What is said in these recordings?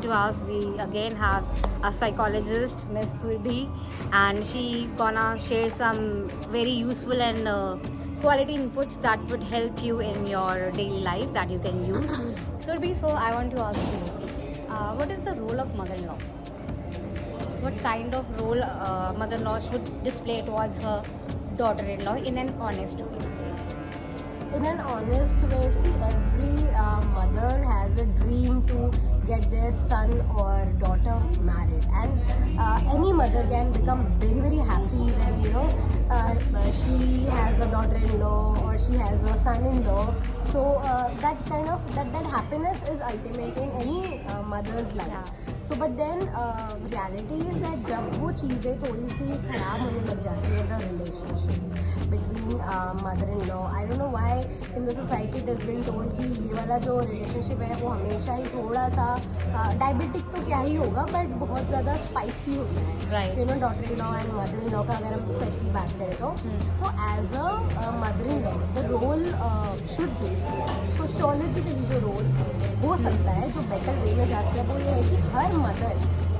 to ask, we again have a psychologist, Miss Surbhi, and she gonna share some very useful and quality inputs that would help you in your daily life that you can use. Surbhi, so I want to ask you, what is the role of mother-in-law? What kind of role mother-in-law should display towards her daughter-in-law in an honest way? In an honest way, see, every mother has a dream to get their son or daughter married, and any mother can become very very happy when she has a daughter-in-law or she has a son-in-law. So that kind of that happiness is ultimate in any mother's life. So but then reality is that जब वो चीज़ें थोड़ी सी खराब होने लग जाती है, the relationship between mother-in-law, I don't know why in the society it has been told कि ये वाला जो relationship है वो हमेशा ही थोड़ा सा diabetic तो क्या ही होगा, but बहुत ज़्यादा spicy होता है. Right. You know, daughter-in-law and mother-in-law का अगर हम स्पेशली बात करें तो as a mother-in-law the role should be sociologically जो role हो सकता है, जो बेटर वे में जा सकता है, वो ये है कि हर मदर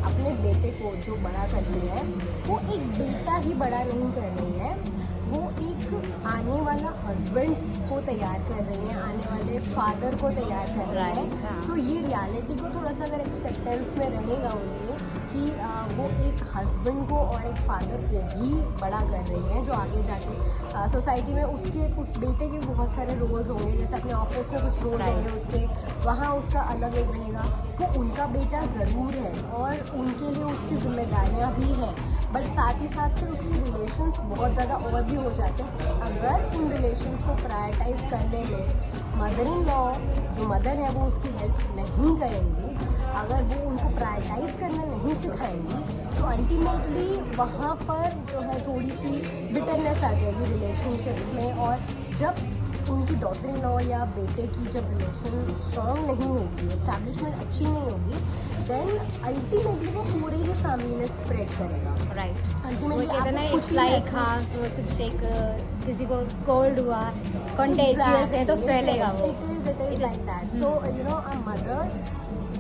अपने बेटे को जो बड़ा करती है वो एक बेटा ही बड़ा नहीं कर रही है, वो एक आने वाला हस्बैंड को तैयार कर रही है, आने वाले फादर को तैयार कर रही है. सो ये रियलिटी को थोड़ा सा अगर एक्सेप्टेंस में रहेगा उनके कि वो एक हस्बैंड को और एक फादर को भी बड़ा कर रही है, जो आगे जाके सोसाइटी में उस बेटे के बहुत सारे रोल्स होंगे, जैसे अपने ऑफिस में कुछ रोल होंगे उसके, वहाँ उसका अलग एक रहेगा. वो उनका बेटा ज़रूर है और उनके लिए उसकी जिम्मेदारियाँ भी हैं, बट साथ ही साथ फिर उसके रिलेशंस बहुत ज़्यादा और भी हो जाते हैं अगर उन रिलेशंस को प्रायोरिटाइज करने में मदर इन लॉ जो मदर है वो उसकी हेल्प नहीं करेंगी, अगर वो उनको प्रायोरिटाइज करना नहीं सिखाएंगी, तो अल्टीमेटली वहाँ पर जो है थोड़ी सी बिटरनेस आ जाएगी रिलेशनशिप में. और जब उनकी डॉटर इन लॉ या बेटे की जब रिलेशन स्ट्रॉन्ग नहीं होगी, एस्टैब्लिशमेंट अच्छी नहीं होगी, देन अल्टीमेटली वो पूरे ही फैमिली में स्प्रेड करेगा. राइट. अल्टीमेटली इट्स लाइक हाँ कुछ एक किसी को कोल्ड हुआ कंटेजियस है तो फैलेगा वो. It is like that. So a mother,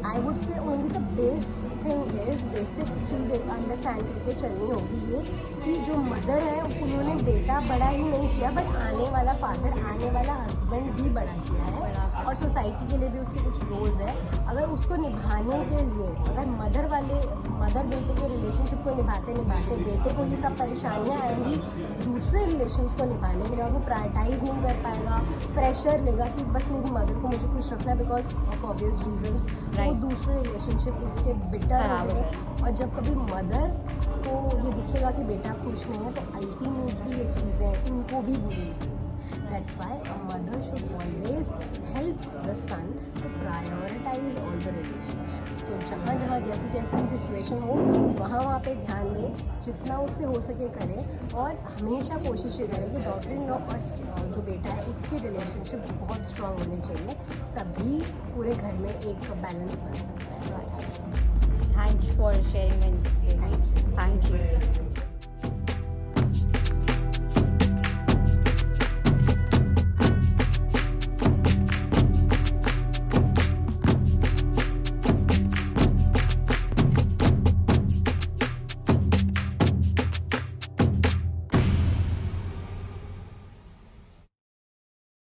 I would say only the basic cheese understand करके चलनी होगी ये कि जो मदर है उन्होंने बेटा बड़ा ही नहीं किया, बट आने वाला फादर, आने वाला हस्बैंड भी बड़ा किया है, और सोसाइटी के लिए भी उसके कुछ रोल्स है. अगर उसको निभाने के लिए अगर मदर बेटे के रिलेशनशिप को निभाते बेटे को ये सब परेशानियाँ आएंगी दूसरे रिलेशंस को निभाने के लिए, और वो प्रायोरिटाइज नहीं कर पाएगा, प्रेशर लेगा कि बस मेरी मदर को मुझे खुश रखना है बिकॉज ऑफ ऑब्वियस रीजंस, वो दूसरे रिलेशनशिप उसके बिटर होंगे. और जब कभी मदर को ये दिखेगा कि बेटा खुश नहीं है, तो अल्टीमेटली ये चीज़ें उनको भी बुरी लगेंगी. That's why a mother should always help the son to prioritize all the relationships. तो जहाँ जैसी सिचुएशन हो वहाँ पे ध्यान दें, जितना उससे हो सके करें, और हमेशा कोशिश ये करें कि डॉटर इन लॉ और जो बेटा है उसकी रिलेशनशिप बहुत स्ट्रॉन्ग होनी चाहिए, तभी पूरे घर में एक बैलेंस बन सकता है. Thank you for sharing and explaining. Thank you.